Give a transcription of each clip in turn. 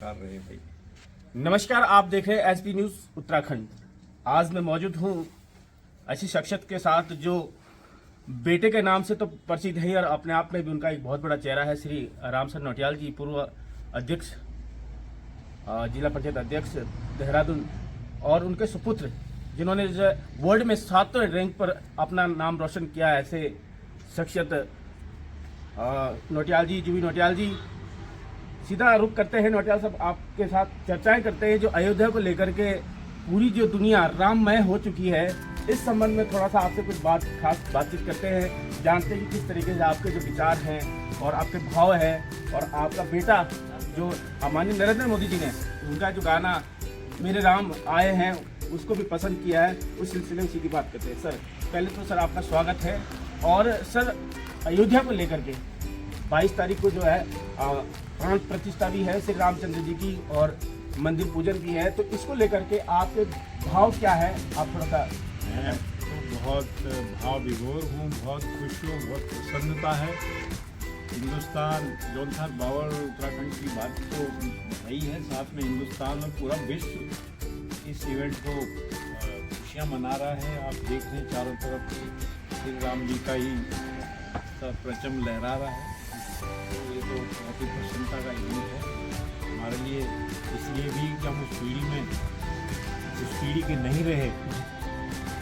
कर रहे भाई। नमस्कार, आप देख रहे हैं एसपी न्यूज उत्तराखंड। आज मैं मौजूद हूं ऐसी शख्सियत के साथ जो बेटे के नाम से तो परिचित है और अपने आप में भी उनका एक बहुत बड़ा चेहरा है। श्री रामसर नौटियाल जी, पूर्व अध्यक्ष, जिला पंचायत अध्यक्ष देहरादून, और उनके सुपुत्र जिन्होंने वर्ल्ड में 7वें रैंक पर अपना नाम रोशन किया। ऐसे शख्सियत नौटियाल जी, जुबी नौटियाल जी। सीधा रुख करते हैं नौटियाल साहब, आपके साथ चर्चाएं करते हैं जो अयोध्या को लेकर के पूरी जो दुनिया राममय हो चुकी है, इस संबंध में थोड़ा सा आपसे कुछ खास बातचीत करते हैं। जानते हैं कि किस तरीके से आपके जो विचार हैं और आपके भाव है, और आपका बेटा जो माननीय नरेंद्र मोदी जी ने उनका जो गाना मेरे राम आए हैं उसको भी पसंद किया है, उस सिलसिले में सीधी बात करते हैं। सर, पहले तो सर आपका स्वागत है। और सर, अयोध्या को लेकर के 22 तारीख को जो है प्राण प्रतिष्ठा भी है श्री रामचंद्र जी की और मंदिर पूजन भी है, तो इसको लेकर के आपके भाव क्या है? आप थोड़ा सा। मैं तो बहुत भाव विभोर हूँ, बहुत खुश हूँ, बहुत प्रसन्नता है। हिंदुस्तान जो था बावर उत्तराखंड की बात तो वही है, साथ में हिंदुस्तान और पूरा विश्व इस इवेंट को खुशियाँ मना रहा है। आप देख रहे हैं चारों तरफ श्री राम जी का ही परचम लहरा रहा है। ये तो बहुत ही प्रसन्नता का इवेंट है हमारे लिए, इसलिए भी कि हम उस पीढ़ी के नहीं रहे।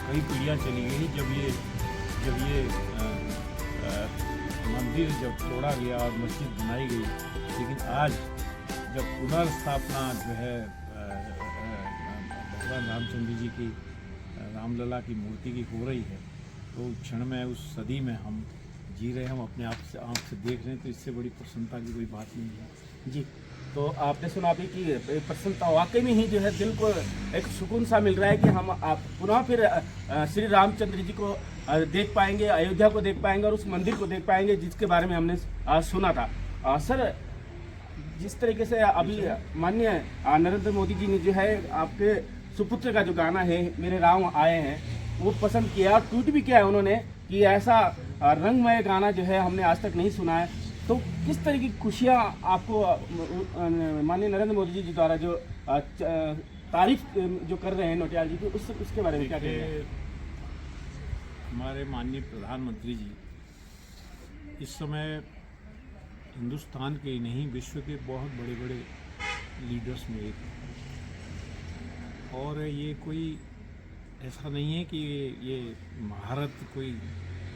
कई पीढ़ियाँ चली गई जब ये मंदिर जब तोड़ा गया और मस्जिद बनाई गई, लेकिन आज जब पुनर्स्थापना जो है भगवान रामचंद्र जी की रामलला की मूर्ति की हो रही है, तो क्षण में उस सदी में हम जी रहे हैं, हम अपने आप से आँख से देख रहे हैं, तो इससे बड़ी प्रसन्नता की कोई बात नहीं है जी। तो आपने सुना भी कि प्रसन्नता वाकई में ही जो है दिल को एक सुकून सा मिल रहा है कि हम आप पुनः फिर श्री रामचंद्र जी को देख पाएंगे, अयोध्या को देख पाएंगे और उस मंदिर को देख पाएंगे जिसके बारे में हमने सुना था। सर, जिस तरीके से अभी माननीय नरेंद्र मोदी जी ने जो है आपके सुपुत्र का जो गाना है मेरे राम आए हैं वो पसंद किया, ट्वीट भी किया है उन्होंने कि ऐसा रंगमय गाना जो है हमने आज तक नहीं सुना है। तो किस तरह की खुशियाँ आपको माननीय नरेंद्र मोदी जी द्वारा जो तारीफ जो कर रहे हैं नौटियाल जी की, उसके बारे में क्या कहेंगे? हमारे माननीय प्रधानमंत्री जी इस समय हिंदुस्तान के ही नहीं विश्व के बहुत बड़े बड़े लीडर्स में एक हैं। और ये कोई ऐसा नहीं है कि ये महारत कोई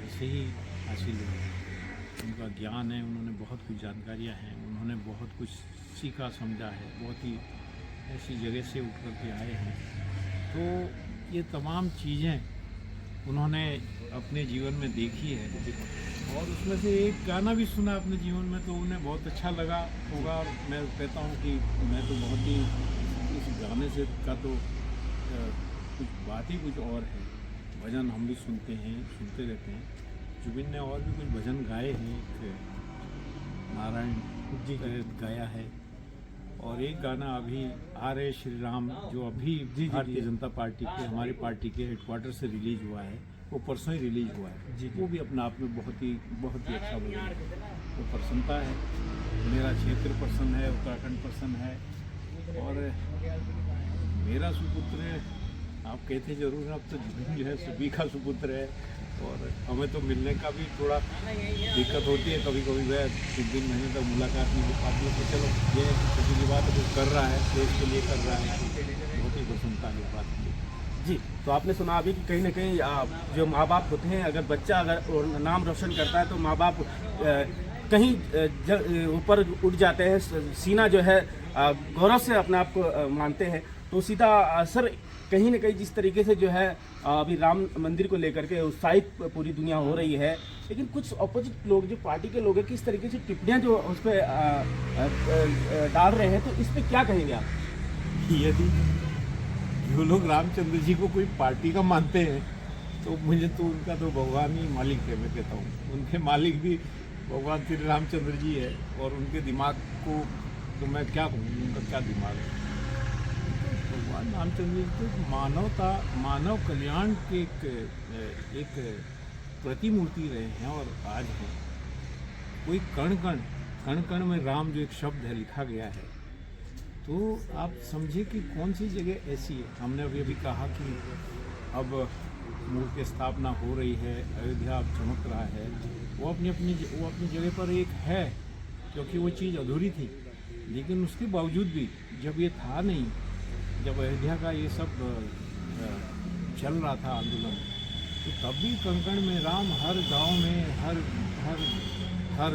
ऐसे ही हासिल हुई है। उनका ज्ञान है, उन्होंने बहुत कुछ जानकारियाँ हैं, उन्होंने बहुत कुछ सीखा समझा है, बहुत ही ऐसी जगह से उठ कर के आए हैं। तो ये तमाम चीज़ें उन्होंने अपने जीवन में देखी है, और उसमें से एक गाना भी सुना अपने जीवन में, तो उन्हें बहुत अच्छा लगा होगा। और मैं कहता हूँ कि मैं तो बहुत ही इस गाने से का तो कुछ बात ही कुछ और है। भजन हम भी सुनते रहते हैं। जुबिन ने और भी कुछ भजन गाए हैं, एक नारायण जी गाया है, और एक गाना अभी आ रहे श्री राम जो अभी भारतीय जनता पार्टी के हमारी पार्टी के हेडक्वार्टर से रिलीज हुआ है, वो परसों ही रिलीज हुआ है। वो भी अपने आप में बहुत ही अच्छा भजन है। वो प्रसन्नता है, मेरा क्षेत्र प्रसन्न है, उत्तराखंड प्रसन्न है। और मेरा सुपुत्र, आप कहते जरूर हैं, अब तो जुबिन जो है सभी का सुपुत्र है, और हमें तो मिलने का भी थोड़ा दिक्कत होती है कभी कभी। वह 3 महीने तक मुलाकात नहीं हो पाती है, तो चलो ये किसी की बात कुछ कर रहा है, देश के लिए कर रहा है, बहुत ही प्रसन्नता है बात की। जी, तो आपने सुना अभी कि कहीं ना कहीं जो माँ बाप होते हैं, अगर बच्चा अगर नाम रोशन करता है तो माँ बाप कहीं ऊपर उठ जाते हैं, सीना जो है गौरव से अपने आप को मानते हैं। तो सीधा सर, कहीं ना कहीं जिस तरीके से जो है अभी राम मंदिर को लेकर के उत्साहित पूरी दुनिया हो रही है, लेकिन कुछ अपोजिट लोग जो पार्टी के लोग हैं किस तरीके से टिप्पणियाँ जो उस पर डाल रहे हैं, तो इस पर क्या कहेंगे आप? यदि जो लोग रामचंद्र जी को कोई पार्टी का मानते हैं, तो मुझे तो उनका तो भगवान ही मालिक है। मैं कहता हूँ उनके मालिक भी भगवान श्री रामचंद्र जी है, और उनके दिमाग को तो मैं क्या कहूँ, उनका क्या दिमाग है। भगवान रामचंद्र जी तो मानव कल्याण के एक प्रतिमूर्ति रहे हैं और आज हैं। कोई कण कण में राम जो एक शब्द है लिखा गया है, तो आप समझिए कि कौन सी जगह ऐसी है। हमने अभी कहा कि अब मूर्ति स्थापना हो रही है, अयोध्या अब चमक रहा है, वो अपनी जगह पर एक है, क्योंकि वो चीज़ अधूरी थी। लेकिन उसके बावजूद भी जब ये था नहीं, जब अयोध्या का ये सब चल रहा था आंदोलन, तो तब भी कंकण में राम, हर गांव में, हर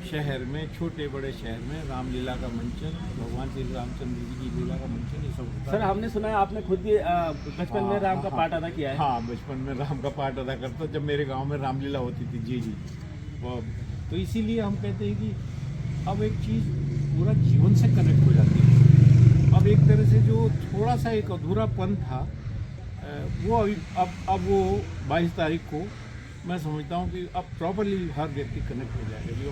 शहर में, छोटे बड़े शहर में रामलीला का मंचन, भगवान श्री रामचंद्र जी की लीला का मंचन, ये सब होता सर है। हमने सुना है आपने खुद भी बचपन में राम का पाठ अदा किया है। हाँ, बचपन में राम का पाठ अदा करता जब मेरे गांव में रामलीला होती थी। जी जी। तो इसीलिए हम कहते हैं कि अब एक चीज़ पूरा जीवन से कनेक्ट हो जाती है। अब एक तरह से जो थोड़ा सा एक अधूरापन था, वो अभी अब वो 22 तारीख को मैं समझता हूँ कि अब प्रॉपरली हर व्यक्ति कनेक्ट हो जाएगा। जो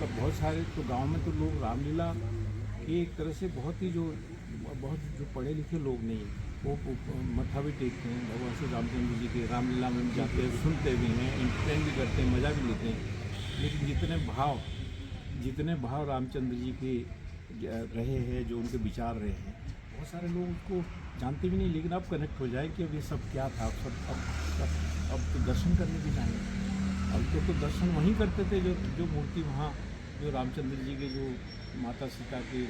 तब बहुत सारे तो गांव में तो लोग रामलीला के एक तरह से बहुत जो पढ़े लिखे लोग नहीं हैं, वो मत्था भी टेकते हैं भगवान श्री रामचंद्र जी के, रामलीला में भी जाते हैं, सुनते भी हैं, इंटरटेन भी करते हैं, मज़ा भी लेते हैं। लेकिन जितने भाव रामचंद्र जी के रहे हैं, जो उनके विचार रहे हैं, बहुत सारे लोग उसको जानते भी नहीं। लेकिन अब कनेक्ट हो जाए कि अब ये सब क्या था। अब तो दर्शन करने भी जाएंगे। अब तो दर्शन वहीं करते थे जो मूर्ति वहाँ, जो रामचंद्र जी के, जो माता सीता के,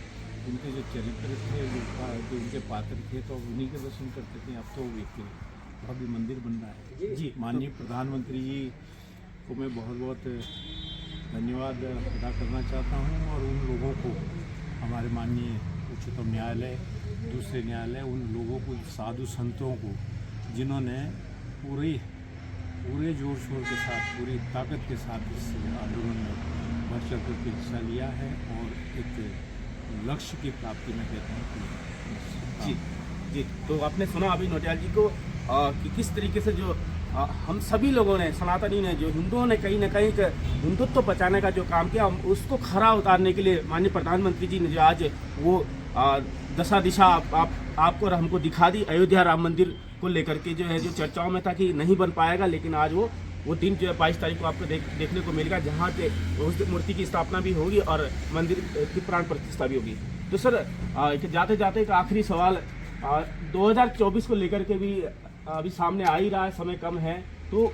उनके जो चरित्र थे, जो उनके पात्र थे, तो अब उन्हीं के दर्शन करते थे। अब तो व्यक्ति भव्य मंदिर बन रहा है। जी, माननीय प्रधानमंत्री जी को मैं बहुत धन्यवाद अदा करना चाहता हूँ, और उन लोगों को, हमारे माननीय उच्चतम न्यायालय, दूसरे न्यायालय, उन लोगों को, साधु संतों को, जिन्होंने पूरे जोर शोर के साथ, पूरी ताकत के साथ इस आंदोलन में बढ़ चढ़ करके हिस्सा लिया है, और एक लक्ष्य की प्राप्ति में कहता हूँ कि जी जी। तो आपने सुना अभी नौटियाल जी को कि किस तरीके से जो हम सभी लोगों ने, सनातनी ने, जो हिंदुओं ने कहीं ना कहीं हिंदुत्व बचाने का जो काम किया, उसको खरा उतारने के लिए माननीय प्रधानमंत्री जी ने जो आज वो दशा दिशा आपको और हमको दिखा दी। अयोध्या राम मंदिर को लेकर के जो है, जो चर्चाओं में था कि नहीं बन पाएगा, लेकिन आज वो दिन जो है 22 तारीख को आपको देखने को मिलेगा, जहाँ पे उस मूर्ति की स्थापना भी होगी और मंदिर की प्राण प्रतिष्ठा भी होगी। तो सर जाते जाते एक आखिरी सवाल, 2024 को लेकर के भी अभी सामने आ ही रहा है, समय कम है, तो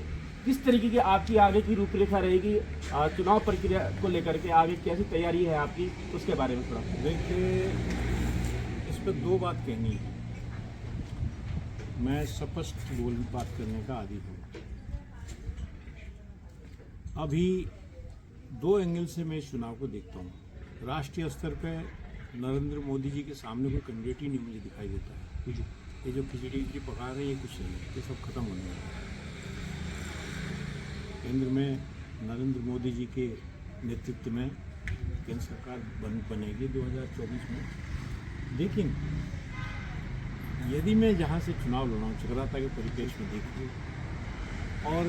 किस तरीके की आपकी आगे की रूपरेखा रहेगी चुनाव प्रक्रिया को लेकर के? आगे कैसी तैयारी है आपकी, उसके बारे में थोड़ा देखिए। इस पर दो बात कहनी है। मैं स्पष्ट बात करने का आदी हूँ। अभी दो एंगल से मैं इस चुनाव को देखता हूँ। राष्ट्रीय स्तर पे नरेंद्र मोदी जी के सामने कोई कैंडिडेट ही नहीं मुझे दिखाई देता है। ये जो खिचड़ी पका रहे हैं, ये कुछ नहीं है, ये सब खत्म होने वाला है। केंद्र में नरेंद्र मोदी जी के नेतृत्व में केंद्र सरकार बनेगी 2024 में। लेकिन यदि मैं जहाँ से चुनाव लड़ रहा हूँ, चक्राता के परिप्रेक्ष्य में देखिए, और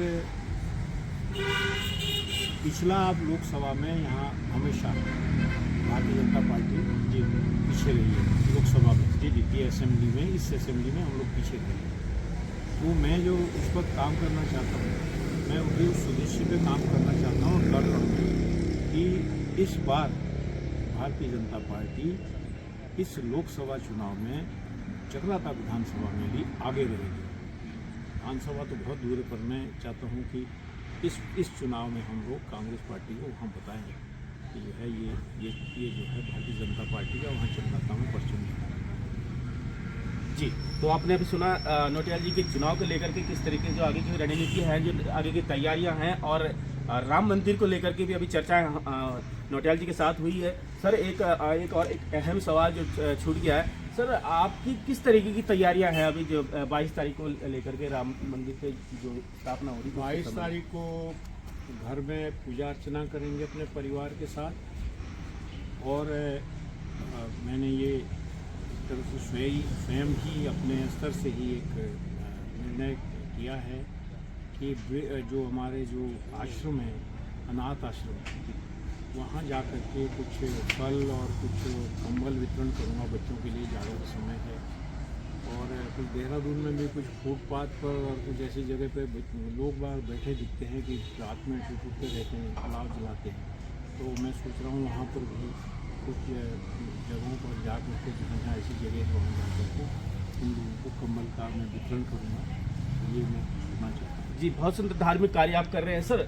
पिछला आप लोकसभा में यहाँ हमेशा भारतीय जनता पार्टी जी पीछे रही है लोकसभा में। जी असेंबली में, इस असेंबली में हम लोग पीछे रहे हैं। तो मैं जो उस पर काम करना चाहता हूँ, मैं उस उद्देश्य पे काम करना चाहता हूँ, और कर रहा हूँ कि इस बार भारतीय जनता पार्टी इस लोकसभा चुनाव में चक्राता विधानसभा में भी आगे रहेगी। विधानसभा तो बहुत दूर है, पर मैं चाहता हूँ कि इस चुनाव में हम लोग कांग्रेस पार्टी को वहाँ बताएं कि जो है ये जो है भारतीय जनता पार्टी का वहाँ चक्राता में परचम है। जी। तो आपने अभी सुना नौटियाल जी के चुनाव को लेकर के किस तरीके जो आगे की रणनीति है, जो आगे की तैयारियां हैं, और राम मंदिर को लेकर के भी अभी चर्चा नौटियाल जी के साथ हुई है। सर एक अहम सवाल जो छूट गया है, सर आपकी किस तरीके की तैयारियां हैं अभी जो 22 तारीख को लेकर के राम मंदिर पे जो स्थापना हो रही है? 22 तारीख को घर में पूजा अर्चना करेंगे अपने परिवार के साथ, और मैंने ये एक तरह से स्वयं ही अपने स्तर से ही एक निर्णय किया है कि जो हमारे जो आश्रम है, अनाथ आश्रम, वहाँ जा कर के कुछ फल और कुछ कंबल वितरण करूँगा बच्चों के लिए। ज़्यादा समय है, और कुछ देहरादून में भी कुछ फुटपाथ पर और कुछ ऐसी जगह पे लोग बाहर बैठे दिखते हैं कि रात में टूटते रहते हैं, अलाव जलाते हैं। तो मैं सोच रहा हूँ वहाँ पर भी कुछ जगहों पर जा करके जहाँ जहाँ ऐसी जगह है वहाँ जा करके उन लोगों को कम्बल का मैं वितरण करूँगा, ये मैं करना चाहता हूँ। जी, बहुत सुंदर धार्मिक कार्य आप कर रहे हैं सर।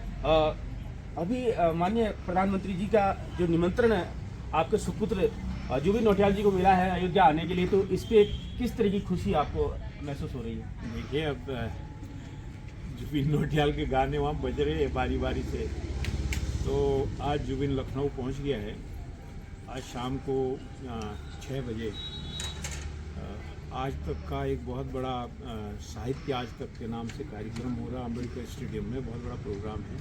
अभी माननीय प्रधानमंत्री जी का जो निमंत्रण है आपके सुपुत्र जुबिन नौटियाल जी को मिला है अयोध्या आने के लिए, तो इस पे किस तरह की खुशी आपको महसूस हो रही है? देखिए, अब जुबिन नौटियाल के गाने वहाँ बज रहे हैं बारी बारी से। तो आज जुबिन लखनऊ पहुँच गया है। आज शाम को 6 बजे आज तक का एक बहुत बड़ा साहित्य आज तक के नाम से कार्यक्रम हो रहा अम्बेडकर स्टेडियम में, बहुत बड़ा प्रोग्राम है।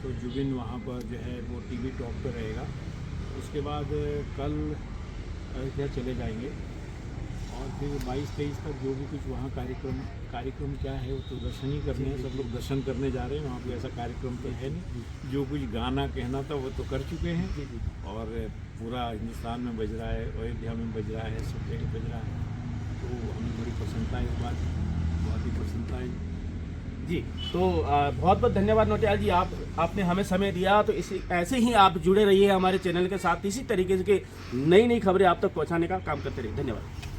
तो जुबिन वहाँ पर जो है वो टीवी टॉक पर रहेगा। उसके बाद कल अयोध्या चले जाएंगे और फिर 22-23 तक जो भी कुछ वहाँ कार्यक्रम क्या है वो तो दर्शन ही करने हैं। सब लोग दर्शन करने जा रहे हैं, वहाँ पे ऐसा कार्यक्रम तो है नहीं। जो कुछ गाना कहना था वो तो कर चुके हैं और पूरा हिंदुस्तान में बज रहा है, अयोध्या में बज रहा है, सब जगह बज रहा है। तो हमें बड़ी प्रसन्नता है, इस बात बहुत ही प्रसन्नता है। जी, तो बहुत बहुत धन्यवाद नौटियाल जी, आपने हमें समय दिया। तो इसी ऐसे ही आप जुड़े रहिए हमारे चैनल के साथ, इसी तरीके से नई नई खबरें आप तक पहुंचाने का काम करते रहिए। धन्यवाद।